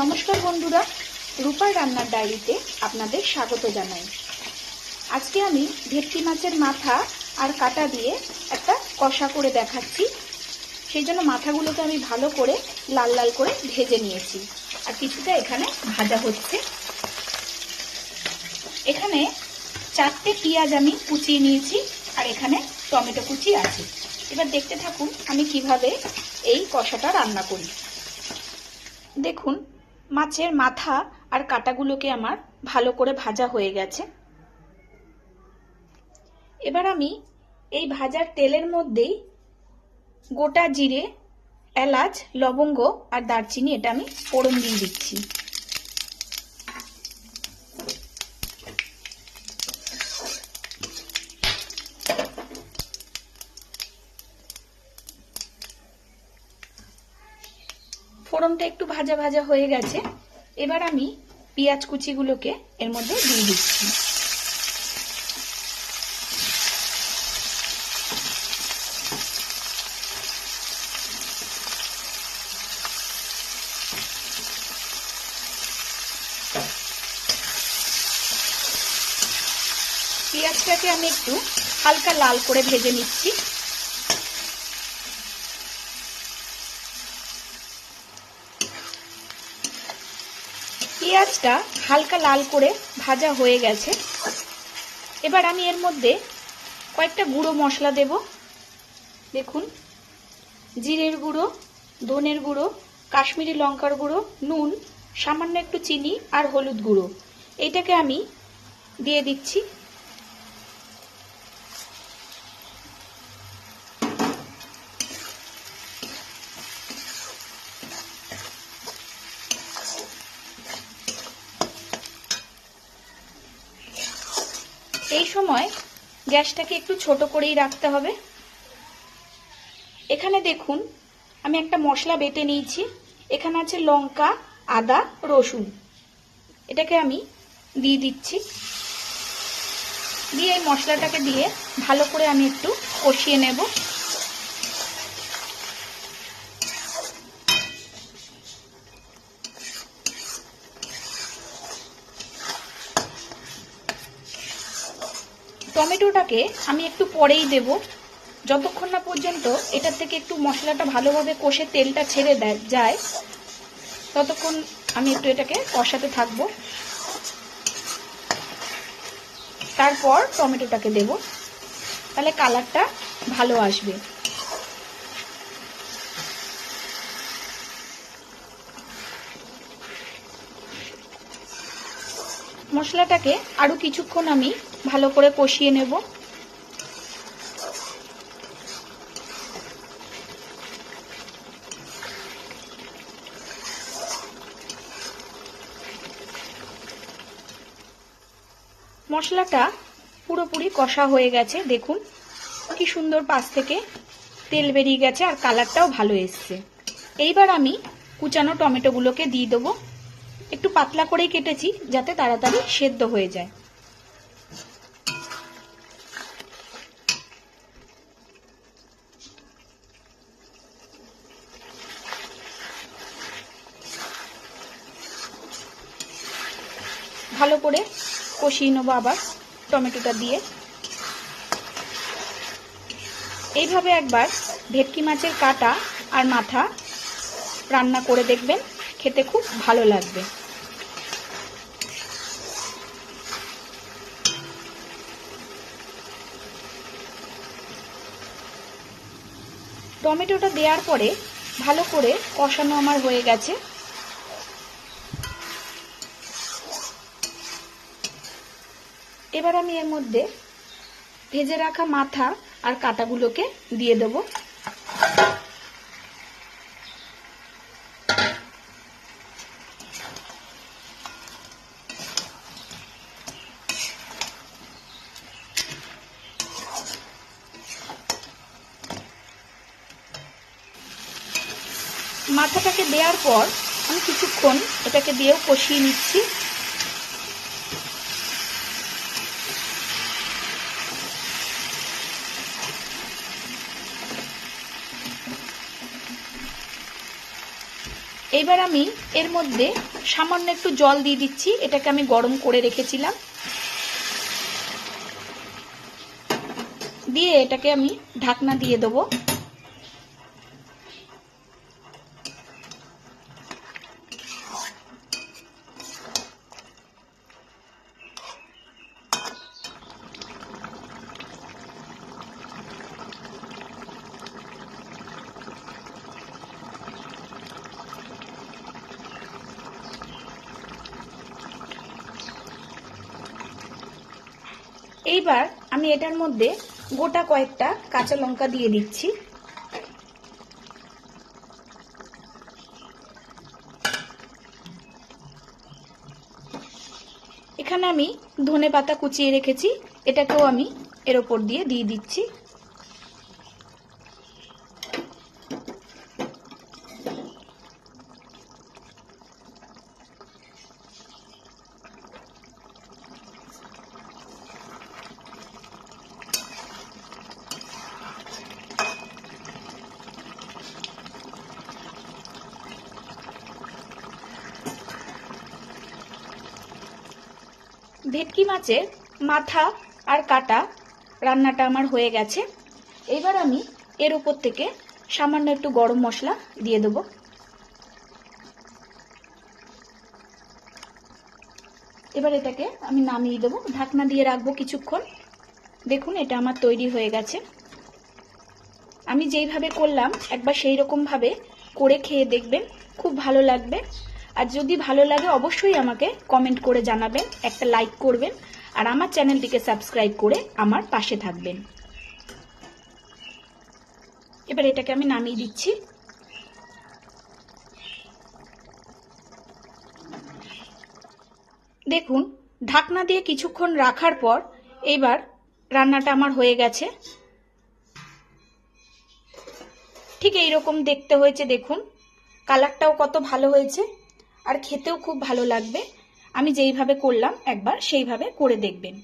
নমস্কার বন্ধুরা, রূপার রান্নার ডায়েরিতে আপনাদের স্বাগত জানাই। আজকে আমি ভেটকি মাছের মাথা আর কাটা দিয়ে একটা কষা করে দেখাচ্ছি। সেই জন্য মাথাগুলোকে আমি ভালো করে লাল লাল করে ভেজে নিয়েছি, আর কিছুটা এখানে ভাজা হচ্ছে। এখানে 4টে পেঁয়াজ আমি কুচিয়ে নিয়েছি, আর এখানে টমেটো কুচি আছে। এবার দেখতে থাকুন আমি কিভাবে এই কষাটা রান্না করি। দেখুন, মাছের মাথা আর কাটাগুলোকে আমার ভালো করে ভাজা হয়ে গেছে। এবার আমি এই ভাজার তেলের মধ্যেই গোটা জিরে, এলাচ, লবঙ্গ আর দারচিনি এটা আমি ফোড়ন দিয়ে দিচ্ছি। ফোড়নটা একটু ভাজা ভাজা হয়ে গেছে। এবার আমি পেঁয়াজ কুচিগুলোকে এর মধ্যে দিয়ে দিচ্ছি। পেঁয়াজটাকে আমি একটু হালকা লাল করে ভেজে নিচ্ছি। পেঁয়াজটা হালকা লাল করে ভাজা হয়ে গেছে। এবার আমি এর মধ্যে কয়েকটা গুঁড়ো মশলা দেব। দেখুন, জিরের গুঁড়ো, ধনের গুঁড়ো, কাশ্মীরি লঙ্কার গুঁড়ো, নুন, সামান্য একটু চিনি আর হলুদ গুঁড়ো, এইটাকে আমি দিয়ে দিচ্ছি। এই সময় গ্যাসটাকে একটু ছোট করেই রাখতে হবে। এখানে দেখুন, আমি একটা মশলা বেটে নিয়েছি। এখানে আছে লঙ্কা, আদা, রসুন, এটাকে আমি দিয়ে দিচ্ছি। দিয়ে এই মশলাটাকে দিয়ে ভালো করে আমি একটু কষিয়ে নেব। টমেটোটাকে আমি একটু পরেই দেব, যতক্ষণ না পর্যন্ত এটার থেকে একটু মশলাটা ভালোভাবে কষে তেলটা ছেড়ে যায়, ততক্ষণ আমি একটু এটাকে কষাতে থাকবো। তারপর টমেটোটাকে দেব, তাহলে কালারটা ভালো আসবে। মশলাটাকে আরো কিছুক্ষণ আমি ভালো করে কষিয়ে নেব। মশলাটা পুরোপুরি কষা হয়ে গেছে। দেখুন কি সুন্দর পাশ থেকে তেল বেরিয়ে গেছে, আর কালারটাও ভালো এসছে। এইবার আমি কুচানো টমেটোগুলোকে দিয়ে দেবো। একটু পাতলা করেই কেটেছি যাতে তাড়াতাড়ি সেদ্ধ হয়ে যায়। ভালো করে কষিয়ে নেবো আবার টমেটোটা দিয়ে। এইভাবে একবার ভেটকি মাছের কাটা আর মাথা রান্না করে দেখবেন, খেতে খুব ভালো লাগবে। টমেটোটা দেওয়ার পরে ভালো করে কষানো আমার হয়ে গেছে। এবার আমি এর মধ্যে ভেজে রাখা মাথা আর কাটাগুলোকে দিয়ে দেব। মাথাটাকে দেওয়ার পর আমি কিছুক্ষণ এটাকে দিয়েও কষিয়ে নিচ্ছি। এইবার আমি এর মধ্যে সামান্য একটু জল দিয়ে দিচ্ছি। এটাকে আমি গরম করে রেখেছিলাম, দিয়ে এটাকে আমি ঢাকনা দিয়ে দেবো। এইবার আমি এটার মধ্যে গোটা কয়েকটা কাঁচা লঙ্কা দিয়ে দিচ্ছি। এখানে আমি ধনেপাতা কুচিয়ে রেখেছি, এটাকেও আমি এর ওপর দিয়ে দিচ্ছি। ভেটকি মাছের মাথা আর কাটা রান্নাটা আমার হয়ে গেছে। এবার আমি এর উপর থেকে সামান্য একটু গরম মশলা দিয়ে দেব। এবার এটাকে আমি নামিয়ে দেবো, ঢাকনা দিয়ে রাখবো কিছুক্ষণ। দেখুন এটা আমার তৈরি হয়ে গেছে। আমি যেইভাবে করলাম একবার সেই রকম ভাবে করে খেয়ে দেখবেন, খুব ভালো লাগবে। আর যদি ভালো লাগে অবশ্যই আমাকে কমেন্ট করে জানাবেন, একটা লাইক করবেন, আর আমার চ্যানেলটিকে সাবস্ক্রাইব করে আমার পাশে থাকবেন। এবার এটাকে আমি নামিয়ে দিচ্ছি। দেখুন ঢাকনা দিয়ে কিছুক্ষণ রাখার পর এবার রান্নাটা আমার হয়ে গেছে। ঠিক এইরকম দেখতে হয়েছে, দেখুন কালারটাও কত ভালো হয়েছে, আর খেতেও খুব ভালো লাগবে। আমি যেইভাবে করলাম একবার সেইভাবে করে দেখবেন।